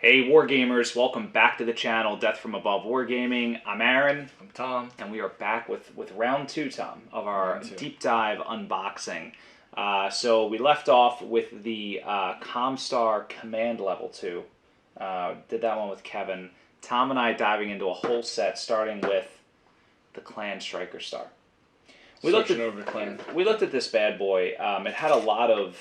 Hey Wargamers, welcome back to the channel, Death from Above Wargaming. I'm Aaron. I'm Thom. And we are back with round two, Thom, of our deep dive unboxing. So we left off with the Comstar Command Level 2. Did that one with Kevin. Thom and I diving into a whole set, starting with the Clan Striker Star. We looked at this bad boy. It had a lot of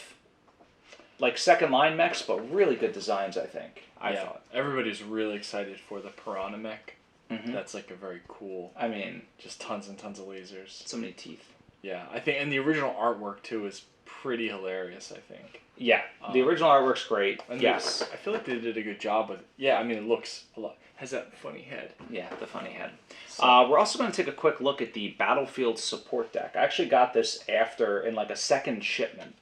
like second line mechs, but really good designs, I think. I thought everybody's really excited for the Piranha mech. That's like a very cool. I mean, just tons and tons of lasers. So many teeth. Yeah, I think, and the original artwork too is pretty hilarious. I think. Yeah, the original artwork's great. Yes, I feel like they did a good job with. Yeah, I mean, it looks a lot. Has that funny head. Yeah, the funny head. So, we're also going to take a quick look at the Battlefield support deck. I actually got this after in like a second shipment,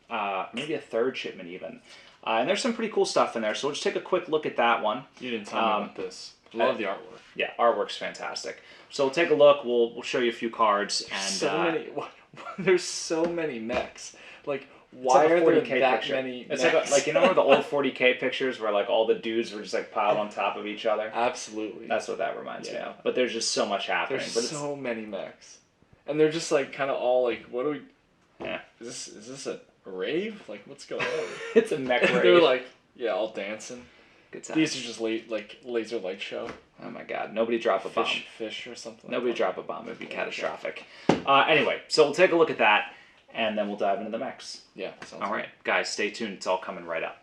maybe a third shipment even. And there's some pretty cool stuff in there, so we'll just take a quick look at that one. You didn't tell me about this. Love the artwork. Yeah, artwork's fantastic. So we'll take a look. We'll show you a few cards. And there's so many mechs. Like, why are there that many mechs? It's like you know the old 40K pictures where like all the dudes were just like piled on top of each other? Absolutely. That's what that reminds me of. But there's just so much happening. There's so many mechs. And they're just like kind of all like, what do we... Yeah. Is this a rave? Like, what's going on? It's a mech rave. They're like, yeah, all dancing. Good time. These are just laser light show. Oh my god, nobody drop a bomb. Fish or something. Nobody drop a bomb, it'd be catastrophic. Anyway, so we'll take a look at that, and then we'll dive into the mechs. Yeah, sounds all right, guys, stay tuned. It's all coming right up.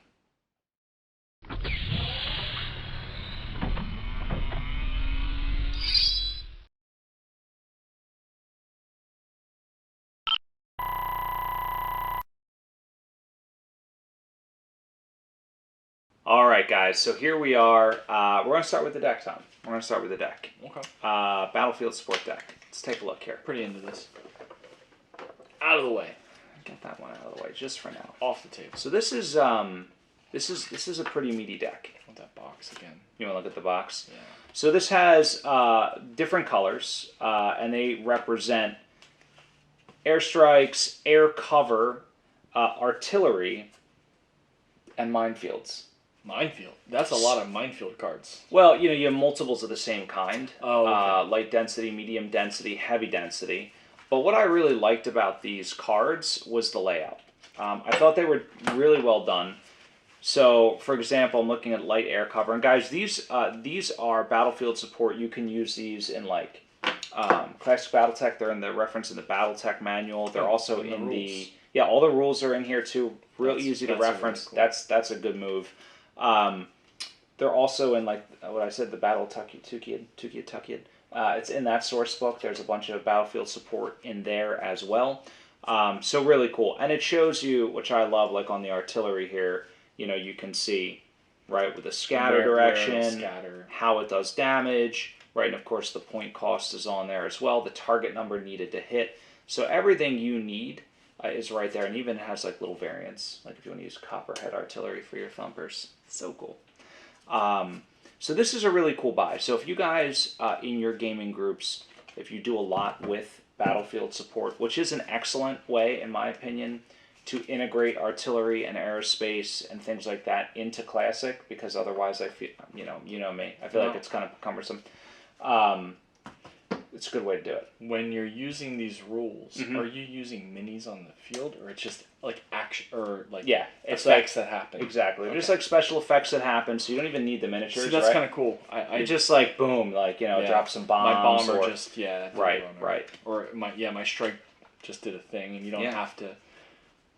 All right, guys, so here we are. We're going to start with the deck, Thom. We're going to start with the deck. Okay. Battlefield support deck. Let's take a look here. Pretty into this. Out of the way. Get that one out of the way just for now. Off the table. So this is a pretty meaty deck. I want that box again. You want to look at the box? Yeah. So this has different colors, and they represent airstrikes, air cover, artillery, and minefields. Minefield? That's a lot of minefield cards. Well, you have multiples of the same kind. Oh, okay. Light density, medium density, heavy density. But what I really liked about these cards was the layout. I thought they were really well done. So, for example, I'm looking at light air cover. And guys, these are Battlefield support. You can use these in like classic BattleTech. They're in the reference in the BattleTech manual. They're also in the... Yeah, all the rules are in here too. Real easy to reference. Really cool. That's a good move. They're also in like what I said, the BattleTech. It's in that source book. There's a bunch of Battlefield support in there as well. So really cool, and it shows you, which I love, like on the artillery here. You can see right with the scatter direction, how it does damage, right, and of course the point cost is on there as well. The target number needed to hit. So everything you need is right there, and even has like little variants, like if you want to use copperhead artillery for your thumpers. So cool. So this is a really cool buy. So if you guys in your gaming groups, if you do a lot with Battlefield support, which is an excellent way, in my opinion, to integrate artillery and aerospace and things like that into Classic, because otherwise I feel, you know me, I feel like it's kind of cumbersome. It's a good way to do it. When you're using these rules, are you using minis on the field, or it's just like action, or like effects that happen? Exactly. Okay. Just like special effects that happen, so you don't even need the miniatures. See, that's kind of cool. I just like boom, like drop some bombs. My bomber just right. Or my strike just did a thing, and you don't have to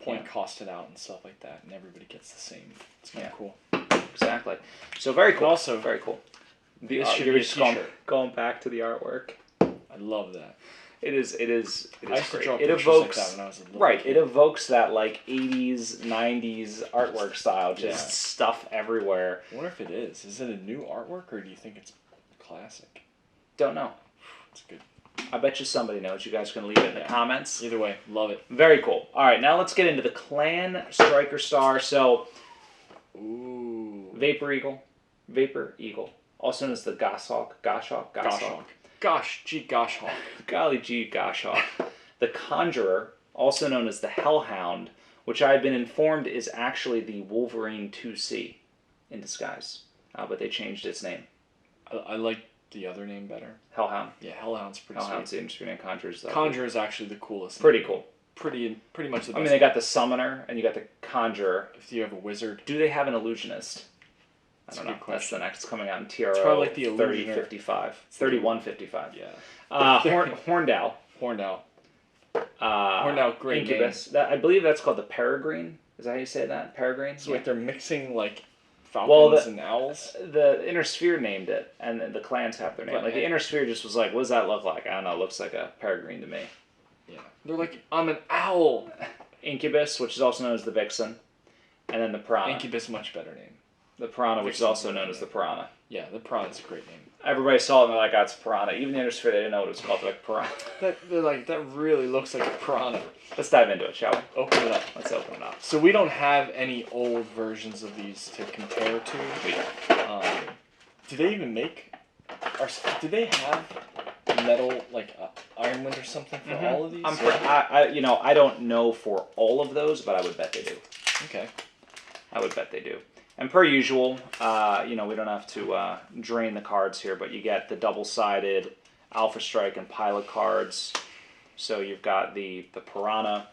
point cost it out and stuff like that, and everybody gets the same. It's kind of cool. Exactly. So very cool. But also very cool. This should be a t-shirt. Going back to the artwork. I love that. It is I used great. To draw it evokes like that when I was a little kid. It evokes that like 80s, 90s artwork style, just stuff everywhere. I wonder if it is. Is it a new artwork, or do you think it's classic? Don't know. It's good. I bet you somebody knows. You guys can leave it in the comments. Either way, love it. Very cool. All right, now let's get into the Clan Striker Star. So, Vapor Eagle, also known as the Goshawk. Gosh, gee, Goshawk. Golly gee, Goshawk. The Conjurer, also known as the Hellhound, which I've been informed is actually the Wolverine 2C in disguise. but they changed its name. I like the other name better. Hellhound. Yeah, Hellhound's pretty Hellhound's sweet. the industry name. Conjure's Conjurer is actually the coolest. Pretty cool. Pretty much the best. I mean, they got the Summoner and you got the Conjurer. If you have a wizard. Do they have an Illusionist? I don't know. That's the next coming out in TRO. It's probably like the 3055. 3155. Yeah. Horned Owl. Horned Owl. Horned Owl, great Incubus. I believe that's called the Peregrine. Is that how you say that? Peregrine? So like they're mixing like falcons and owls? The Inner Sphere named it, and the clans have their name. But, like the Inner Sphere just was like, what does that look like? I don't know. It looks like a peregrine to me. Yeah. They're like, I'm an owl. Incubus, which is also known as the Vixen, and then the Piranha. Incubus, much better name. The Piranha, which is also known as the Piranha. Yeah, the Piranha's a great name. Everybody saw it and they're like, oh, it's Piranha. Even the Inner Sphere, they didn't know what it was called. They're like, Piranha. They're like, that really looks like a piranha. Let's dive into it, shall we? Open it up. Let's open it up. So we don't have any old versions of these to compare to. We don't. Do they even make... do they have metal, like Ironwind or something for all of these? I don't know for all of those, but I would bet they do. Okay. I would bet they do. And per usual, we don't have to drain the cards here, but you get the double-sided Alpha Strike and Pilot cards. So you've got the Piranha,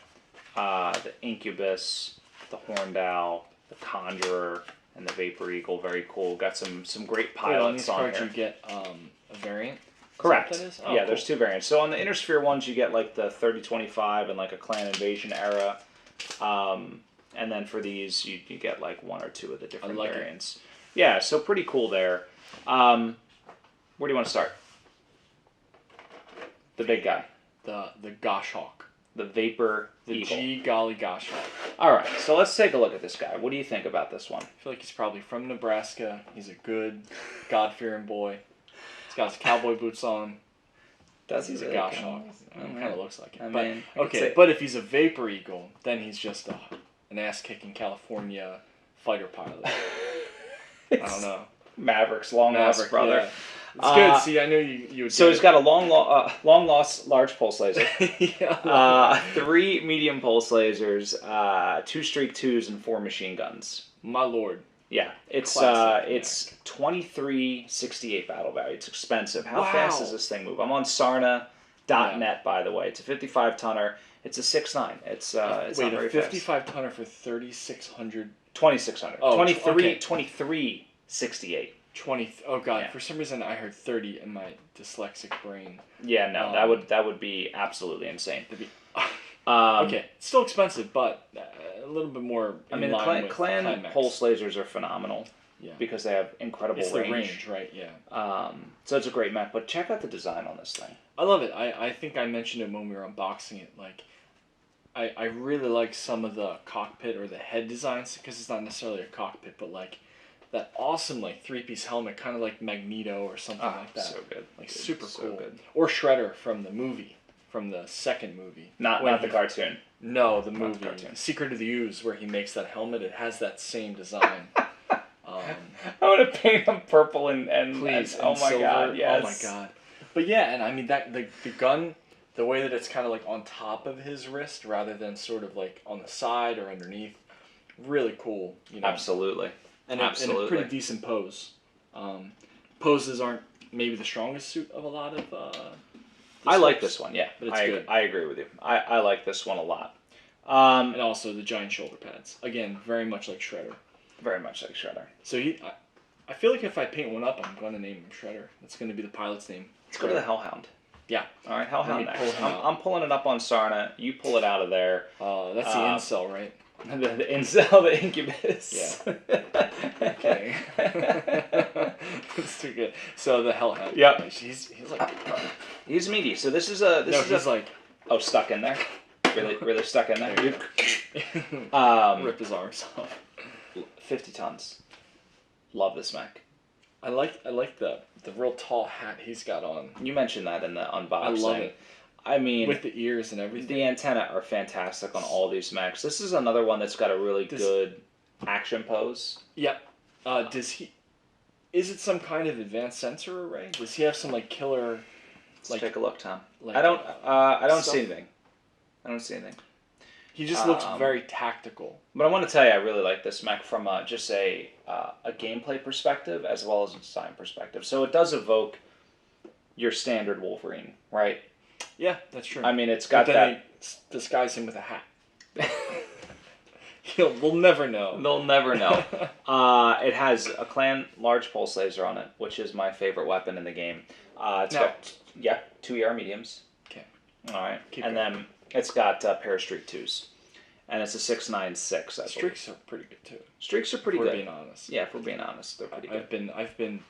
the Incubus, the Horned Owl, the Conjurer, and the Vapor Eagle. Very cool. Got some great pilots on here. On these cards you get a variant? Correct. Is that what that is? Yeah, cool. There's two variants. So on the Inner Sphere ones, you get like the 3025 and like a Clan Invasion era. And then for these, you get like one or two of the different variants. Yeah, so pretty cool there. Where do you want to start? The big guy. The Goshawk. The Vapor Eagle. G Golly Goshawk. All right, so let's take a look at this guy. What do you think about this one? I feel like he's probably from Nebraska. He's a good, God-fearing boy. He's got his cowboy boots on. He's a Goshawk. Kind of looks like it. But but if he's a Vapor Eagle, then he's just an ass-kicking California fighter pilot. I don't know. Mavericks, long-lost brother. Yeah. It's good. See, I knew you would. So he's got a long-lost large pulse laser. 3 medium pulse lasers, 2 streak 2s, and 4 machine guns. My lord. Yeah, it's 2368 battle value. It's expensive. How fast does this thing move? I'm on Sarna.net, by the way. It's a 55 tonner. It's a 6.9. It's not very fast. 55 tonner for 3,600. 2,600. Oh, 2368. 20. Oh god! Yeah. For some reason, I heard 30 in my dyslexic brain. Yeah, no, that would be absolutely insane. Okay, it's still expensive, but a little bit more. The clan pulse lasers are phenomenal. Yeah. Because they have incredible range. It's the range, right? Yeah. So it's a great mech, but check out the design on this thing. I love it. I think I mentioned it when we were unboxing it. Like, I really like some of the cockpit or the head designs because it's not necessarily a cockpit, but like that awesome like 3-piece helmet, kind of like Magneto or something like that. So good. Like super cool. Good. Or Shredder from the movie, from the second movie. Not the cartoon. No, the movie. Secret of the Ooze, where he makes that helmet. It has that same design. I want to paint them purple and please. And, oh my silver. god, yes. Oh my god. But yeah, and I mean that the gun, the way that it's kind of like on top of his wrist rather than sort of like on the side or underneath, really cool. You know? Absolutely. And a pretty decent pose. Poses aren't maybe the strongest suit of a lot of. I like this one. Yeah, but it's good. I agree with you. I like this one a lot. And also the giant shoulder pads. Again, very much like Shredder. Very much like Shredder. So I feel like if I paint one up, I'm going to name him Shredder. That's going to be the pilot's name. Let's go to the Hellhound. Yeah. All right, Hellhound next. I'm pulling it up on Sarna. You pull it out of there. That's the incel, right? The incel, the Incubus. Yeah. Okay. That's too good. So the Hellhound. Yep. He's like. He's meaty. So this is like. Oh, stuck in there. Really stuck in there. Rip his arms off. 50 tons. Love this mech. I like the real tall hat he's got on. You mentioned that in the unboxing. I love it. I mean, with the ears and everything. The antennae are fantastic on all these mechs. This is another one that's got a really good action pose. Yep. Is it some kind of advanced sensor array? Does he have some like killer? Let's take a look, Tom. I don't see anything. He just looks very tactical. But I want to tell you, I really like this mech from just a gameplay perspective as well as a design perspective. So it does evoke your standard Wolverine, right? Yeah, that's true. I mean, it's got but then they disguise him with a hat. We'll never know. They'll never know. It has a Clan large pulse laser on it, which is my favorite weapon in the game. It's got 2 ER mediums. Okay. All right. Then it's got Parastreak 2s. And it's a 696, I believe. Streaks are pretty good, too. Streaks are pretty good. If we're being honest. Yeah, if we're being honest, they're pretty good. I've been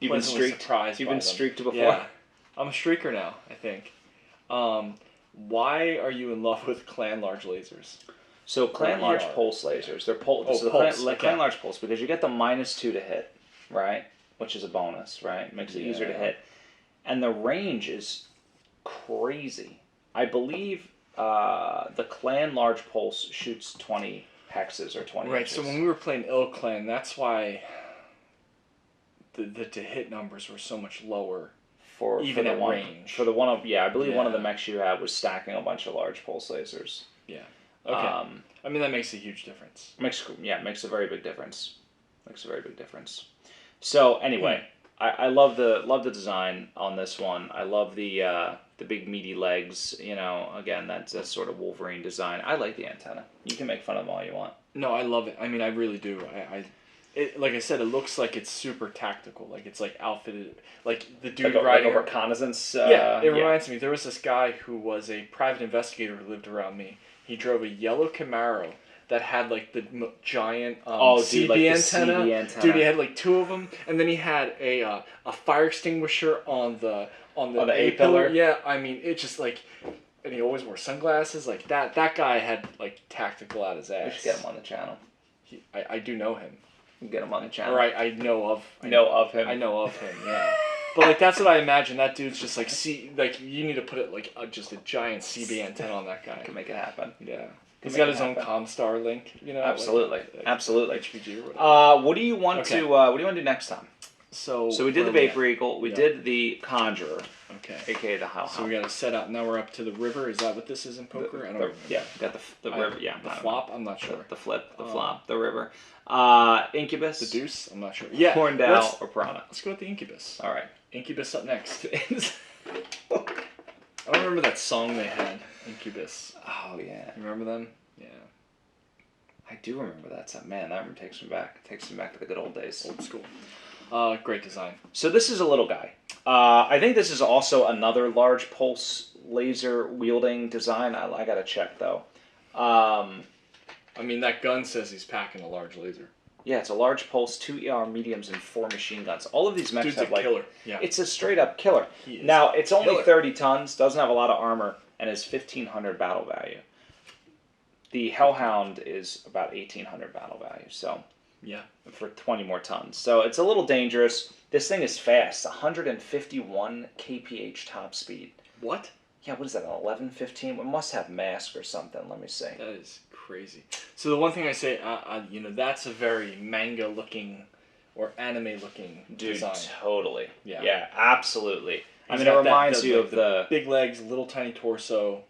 You've been streaked? surprised You've by been them. streaked before? Yeah. I'm a streaker now, I think. Why are you in love with Clan large lasers? So Clan large pulse lasers. They're pulse. Clan large pulse, because you get the -2 to hit, right? Which is a bonus, right? Makes it easier to hit. And the range is crazy. I believe the Clan large pulse shoots 20 hexes or 20 Right, inches. so when we were playing Clan, that's why the to-hit numbers were so much lower. Even at range. For the one of, I believe one of the mechs you had was stacking a bunch of large pulse lasers. Yeah. Okay. I mean, that makes a huge difference. Makes a very big difference. Makes a very big difference. So anyway, I love the design on this one. I love the big meaty legs. You know, again, that's a sort of Wolverine design. I like the antenna. You can make fun of them all you want. No, I love it. I mean, I really do. Like I said, it looks like it's super tactical. Like it's like outfitted, like the dude riding like a reconnaissance. It reminds me. There was this guy who was a private investigator who lived around me. He drove a yellow Camaro that had like the giant CB antenna. Dude, he had like 2 of them, and then he had a fire extinguisher on the A pillar. Yeah, I mean, it just like, and he always wore sunglasses. Like that guy had like tactical out his ass. We should get him on the channel. I do know him. Get him on the channel. Or I know of. I know of him. Yeah. But like that's what I imagine. That dude's just like you need to put it like just a giant CB antenna on that guy. Can make it happen. Yeah. He's got his own Comstar link. You know. Absolutely. Absolutely. HPG or whatever. What do you want to? What do you want to do next time? So we did the Vapor Eagle. We did the Conjurer. Okay. AKA the Hellhound. So we got to set up. Now we're up to the river. Is that what this is in poker? I don't know. Yeah. Got the river. Yeah. The flop. I'm not sure. The flip. The flop. The river. Incubus. The deuce. I'm not sure. Yeah. Horndow or Piranha. Let's go with the Incubus. All right. Incubus up next. I don't remember that song they had. Incubus. Oh yeah. You remember them? Yeah. I do remember that song. Man, that takes me back. Takes me back to the good old days. Old school. Great design. So this is a little guy. I think this is also another large pulse laser wielding design. I gotta check though. I mean, that gun says he's packing a large laser. Yeah, it's a large pulse, 2 ER mediums, and 4 machine guns. All of these mechs Dude's have a killer. Yeah. It's a straight up killer. Now it's only 30 tons, doesn't have a lot of armor, and is 1,500 battle value. The Hellhound is about 1,800 battle value. So. Yeah. For 20 more tons. So it's a little dangerous. This thing is fast. 151 kph top speed. What? Yeah, what is that, an 1115? It must have mask or something. Let me see. That is crazy. So the one thing I say, that's a very manga-looking or anime-looking design. Dude, totally. Yeah. Yeah, absolutely. I mean, it reminds you of the... big legs, little tiny torso,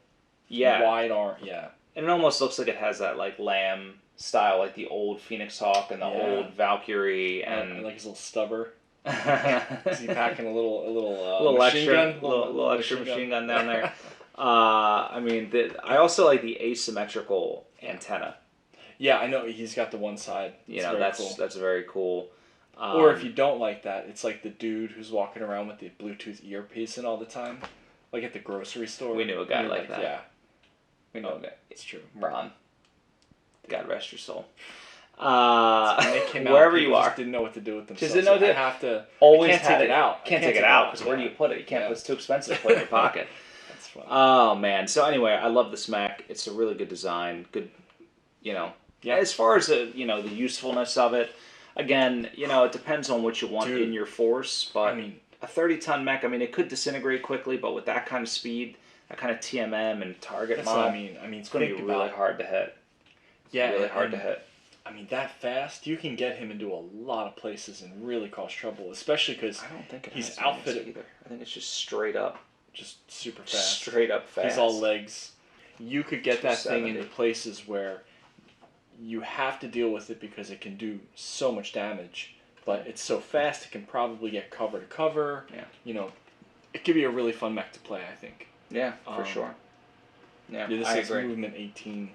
yeah, wide arm, yeah. And it almost looks like it has that, like, lamb style, like the old Phoenix Hawk and the old Valkyrie and like his little stubber. Is he packing a little machine extra gun? little extra machine gun down there? I mean, I also like the asymmetrical antenna. Yeah, I know he's got the one side. That's very cool. Or if you don't like that, it's like the dude who's walking around with the Bluetooth earpiece in all the time, like at the grocery store. We knew a guy like that. Yeah, we know a guy. It's true. Ron. God rest your soul. When they came out, wherever you are, just didn't know what to do with themselves. Just didn't know I have to. Always can't take it out. Can't take it out because where do you put it? You can't. It's too expensive to put in your pocket. That's fun. Oh man. So anyway, I love this mech. It's a really good design. Good, Yeah. As far as the usefulness of it, again, it depends on what you want in your force. But I mean, a 30-ton mech. I mean, it could disintegrate quickly, but with that kind of speed, that kind of TMM and target mod, I mean, it's going to be really hard to hit. Yeah, really hard to hit. I mean, that fast, you can get him into a lot of places and really cause trouble, especially because I don't think he's outfitted either. I think it's just straight up. Just super fast. Straight up fast. He's all legs. you could get that thing 270. into places where you have to deal with it because it can do so much damage, but it's so fast it can probably get cover to cover. Yeah. You know, it could be a really fun mech to play, I think. Yeah, for sure. Yeah, this I is agree. movement 18.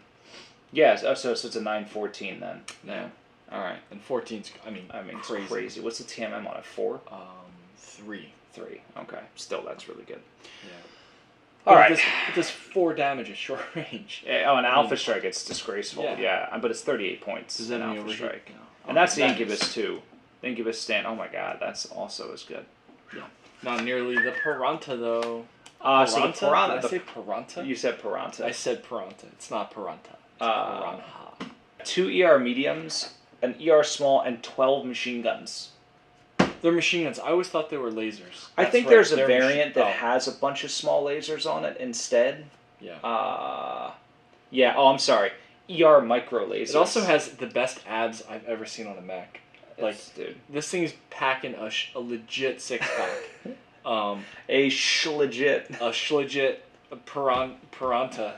Yes, so it's a 914 then. Yeah. All right. And 14's, I mean, it's crazy. crazy. What's the TMM on it? 4? 3. 3. Okay. Still, that's really good. Yeah. All right. It does 4 damage at short range. Oh, an Alpha Strike, it's disgraceful. Yeah. Yeah, but it's 38 points. Does that an mean Alpha Strike. No. And that's the Incubus too. The Incubus stand. Oh my God, that's also as good. Yeah. Not nearly the Piranha though. So the Piranha. Did I say Piranha? You said Piranha. I said Piranha. It's not Piranha. It's Piranha. 2 ER mediums, an ER small, and 12 machine guns. They're machine guns. I always thought they were lasers. I think there's a variant that has a bunch of small lasers on it instead. Yeah. Yeah. Oh, I'm sorry. ER micro lasers. It also has the best abs I've ever seen on a mech. Like, dude, this thing's packing a legit 6-pack. a legit. A legit Piranha.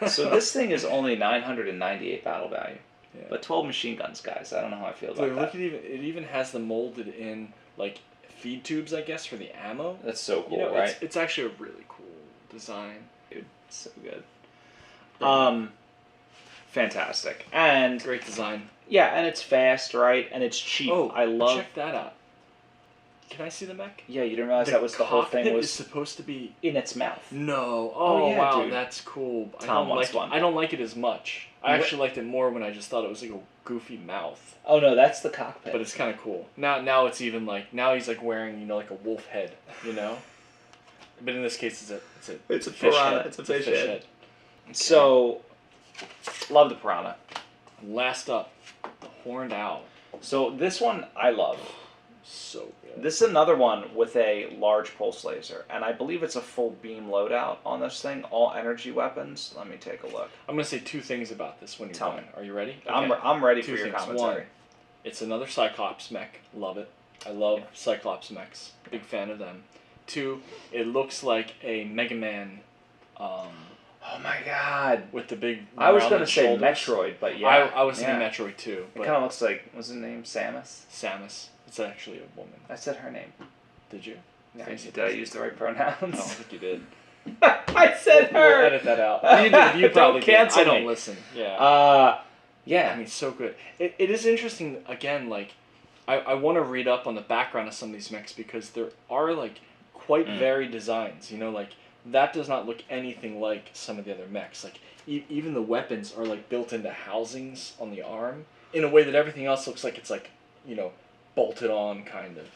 So this thing is only 998 battle value. Yeah. But 12 machine guns, guys. I don't know how I feel about Look that. at it even has them molded in like feed tubes, I guess, for the ammo. That's so cool, You know, right? It's actually a really cool design. Dude, so good. Fantastic. And Great design. yeah, and it's fast, right? And it's cheap. Oh, I love. check that out. Can I see the mech? Yeah, you didn't realize that was the whole thing cockpit was is supposed to be in its mouth. No. Oh, Oh, yeah, wow, dude. that's cool. Thom wants one. I don't like it as much. I What? actually liked it more when I just thought it was like a goofy mouth. Oh no, that's the cockpit. But it's kind of cool. Now it's even like now he's like wearing like a wolf head, But in this case, it's a fish piranha. head. It's a fish head. Okay. So, love the Piranha. Last up, the horned owl. So this one I love. So good. This is another one with a large pulse laser, and I believe it's a full beam loadout on this thing. All energy weapons. Let me take a look. I'm gonna say 2 things about this when you're Tell done. me. Are you ready? I'm ready for 2 your things. commentary. 1, it's another Cyclops mech. Love it. I love Cyclops mechs. Big fan of them. 2, it looks like a Mega Man. Oh my God! With the big. I was gonna rounded say shoulders. Metroid, but yeah, I was thinking yeah. Metroid too. It But kind of looks like, what's his name? Samus. Samus. It's actually a woman. I said her name. Did you? Yeah, Thank you. did I use the right pronouns? I don't think you did. I said We'll her. edit that out. You did. You probably Don't cancel did. I don't me. listen. Yeah. Yeah. I mean, so good. It is interesting, again, like, I want to read up on the background of some of these mechs because there are, like, quite varied designs. Like, that does not look anything like some of the other mechs. Like, even the weapons are, like, built into housings on the arm in a way that everything else looks like it's, like, bolted on, kind of.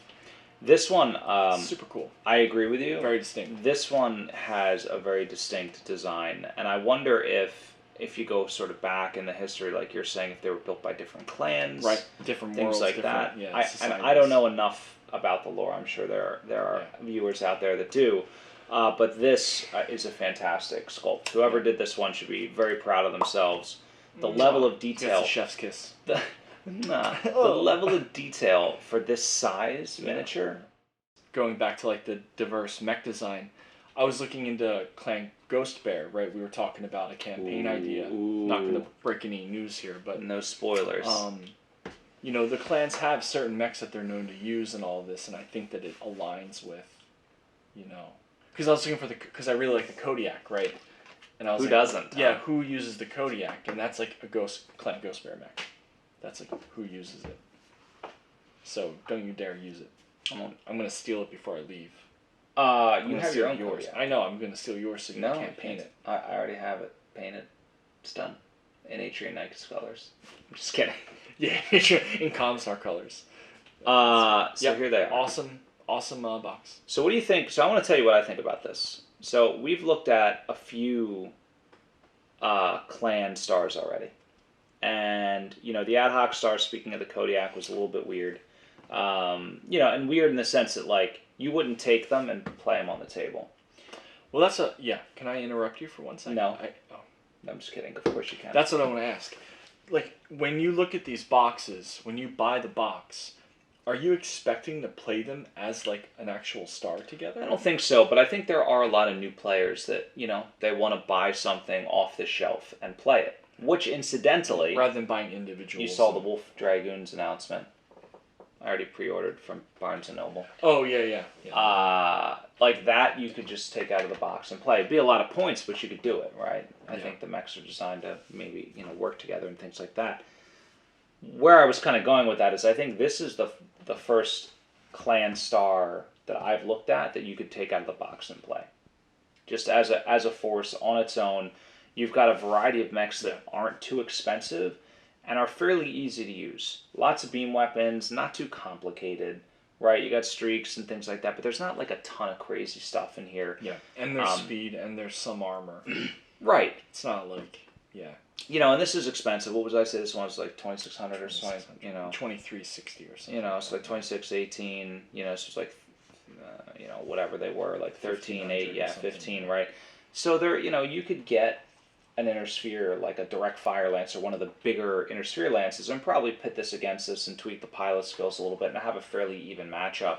This one, super cool. I agree with you. Very distinct. This one has a very distinct design, and I wonder if you go sort of back in the history, like you're saying, if they were built by different clans, Right, different things worlds, like different, that. yeah, And I don't know enough about the lore. I'm sure there are viewers out there that do, but this is a fantastic sculpt. Whoever did this one should be very proud of themselves. The level of detail. It's a chef's kiss. The level of detail for this size miniature. Going back to like the diverse mech design, I was looking into Clan Ghost Bear, right? We were talking about a campaign idea. Not going to break any news here, but no spoilers. The clans have certain mechs that they're known to use and all of this, and I think that it aligns with, because I was looking for because I really like the Kodiak, right? And I was who like, doesn't? Yeah, who uses the Kodiak? And that's like a Clan Ghost Bear mech. That's like who uses it. So don't you dare use it. I'm gonna steal it before I leave. You have your own yours. Kodiak. I know. I'm gonna steal yours so you No, can't paint it. I already have it painted. It's done. In Atrian Nike's colors. I'm just kidding. Yeah, in Comstar colors. So here they are. Awesome box. So what do you think? So I want to tell you what I think about this. So we've looked at a few clan stars already. And, the ad hoc star, speaking of the Kodiak, was a little bit weird. And weird in the sense that, like, you wouldn't take them and play them on the table. Well, can I interrupt you for 1 second? No. I'm just kidding. Of course you can. That's what I want to ask. Like, when you look at these boxes, when you buy the box, Are you expecting to play them as like an actual star together? I don't think so, but I think there are a lot of new players that, they want to buy something off the shelf and play it. Which, incidentally, rather than buying individuals. You saw the Wolf Dragoons announcement. I already pre-ordered from Barnes & Noble. Oh, yeah. Like that, you could just take out of the box and play. It'd be a lot of points, but you could do it, right? I think the mechs are designed to maybe, work together and things like that. Where I was kind of going with that is I think this is the first clan star that I've looked at that you could take out of the box and play. Just as a force on its own. You've got a variety of mechs that aren't too expensive and are fairly easy to use. Lots of beam weapons, not too complicated, right? You got streaks and things like that, but there's not like a ton of crazy stuff in here. Yeah, and there's speed and there's some armor. Right. It's not like, and this is expensive. What was I say? This one was like $2,600 or something, $2,360 or something. So like $2,618, so it's like, whatever they were, like 13, 8, 15, right? So there, you could get an Inner Sphere, like a direct fire lance or one of the bigger Inner Sphere lances, and probably pit this against this and tweak the pilot skills a little bit and have a fairly even matchup.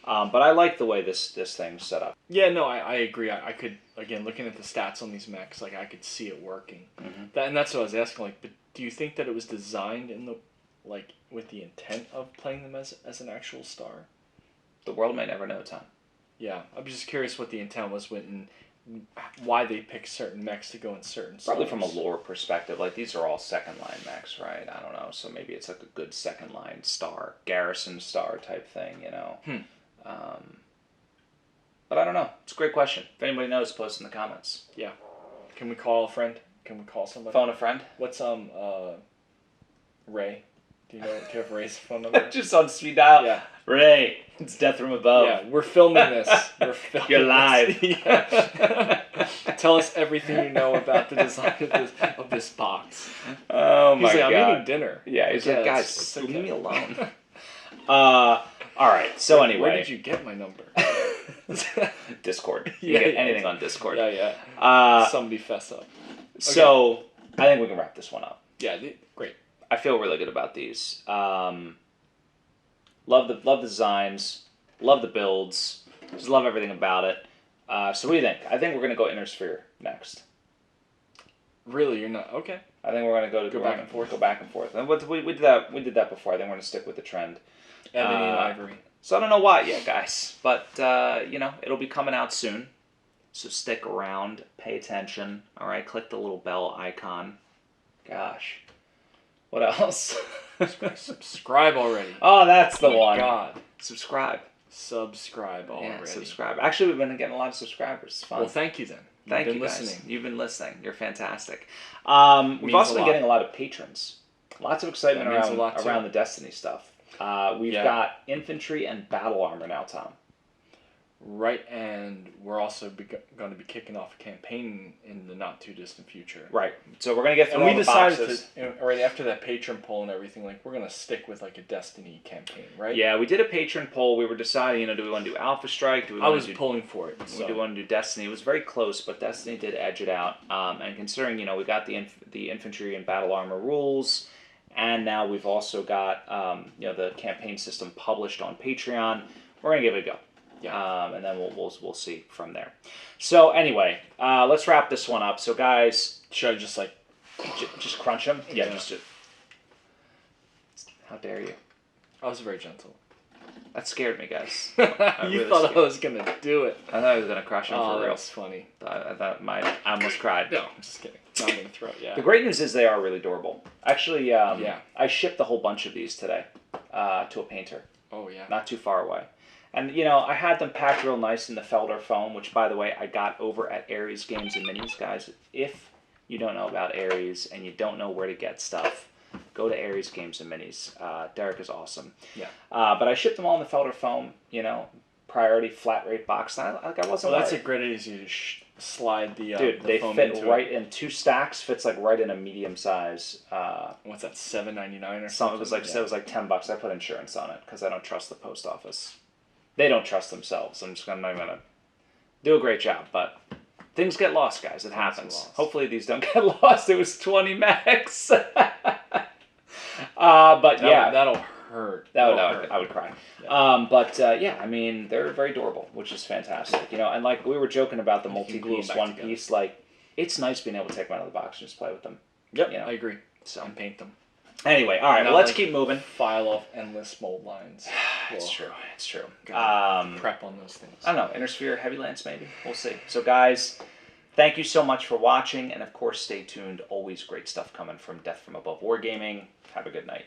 But I like the way this thing's set up. Yeah, no, I agree. I could, again, looking at the stats on these mechs, like I could see it working. Mm-hmm. And that's what I was asking. Like, but do you think that it was designed with the intent of playing them as an actual star? The world may never know, Tom. Yeah, I'm just curious what the intent was why they pick certain mechs to go in certain stars. Probably from a lore perspective, like these are all second line mechs, right? I don't know, so maybe it's like a good second line star, garrison star type thing, But I don't know. It's a great question. If anybody knows, post in the comments. Yeah. Can we call a friend? Can we call somebody? Phone a friend? What's Ray? Do you have Ray's phone number? Just on speed dial? Yeah. Ray, it's death from above. Yeah, we're filming this. You're live. Tell us everything you know about the design of this box. Oh my God. I'm eating dinner. Yeah, he's like, guys, leave me alone. All right, so anyway. Where did you get my number? Discord. You get anything on Discord. Yeah. Somebody fess up. So, I think we can wrap this one up. Yeah, great. I feel really good about these. Love the designs, love the builds, just love everything about it. So what do you think? I think we're gonna go Inner Sphere next. Really, you're not okay? I think we're gonna go back and forth. Go back and forth. And we did that. We did that before. I think we're gonna stick with the trend. Ebony and ivory. So I don't know why yet, guys, but it'll be coming out soon. So stick around, pay attention. All right, click the little bell icon. Gosh. What else? Subscribe already. Oh, that's the one. God. Subscribe already. Yeah, subscribe. Actually, we've been getting a lot of subscribers. It's fun. Well, thank you then. Thank you, listening. Guys. You've been listening. You're fantastic. We've also been getting a lot of patrons. Lots of excitement around the Destiny stuff. We've got infantry and battle armor now, Tom. Right, and we're also going to be kicking off a campaign in the not too distant future. Right, so we're going to get through all the boxes. And we decided right after that patron poll and everything, like we're going to stick with like a Destiny campaign, right? Yeah, we did a patron poll. We were deciding, do we want to do Alpha Strike? I was pulling for it. Do we want to do Destiny? It was very close, but Destiny did edge it out. And considering, we got the infantry and battle armor rules, and now we've also got the campaign system published on Patreon, we're going to give it a go. Yeah. And then we'll see from there. So anyway, let's wrap this one up. So guys, should I just just crunch them? Yeah. Just how dare you? I was very gentle. That scared me, guys. You thought I was gonna do it. I thought I was gonna crush them for real. That's funny. I thought I almost cried. No, I'm just kidding. Not in the throat. Yeah. The great news is they are really durable. Actually, I shipped a whole bunch of these today to a painter. Oh yeah. Not too far away. And, I had them packed real nice in the Felder foam, which, by the way, I got over at Aries Games and Minis. Guys, if you don't know about Aries and you don't know where to get stuff, go to Aries Games and Minis. Derek is awesome. Yeah. But I shipped them all in the Felder foam, priority flat rate box. I wasn't that's a great idea to slide the Dude, the they foam fit into right in 2 stacks, fits like right in a medium size. What's that, $7.99 or something? It was like $10. I put insurance on it because I don't trust the post office. They don't trust themselves. I'm not going to do a great job, but things get lost, guys. It happens. Hopefully these don't get lost. It was 20 mechs. But yeah. That'll hurt. I would cry. Yeah. But yeah, I mean, they're very durable, which is fantastic. You know, and like we were joking about the And you can glue multi-piece, them back one together. piece, like it's nice being able to take them out of the box and just play with them. Yep, You know? I agree. So And paint them. anyway, all right, Not let's like keep moving. File off endless mold lines. It's Whoa. true. It's true. Gotta prep on those things. I don't know, Intersphere, Heavy Lance, maybe. We'll see. So, guys, thank you so much for watching, and of course, stay tuned. Always great stuff coming from Death from Above Wargaming. Have a good night.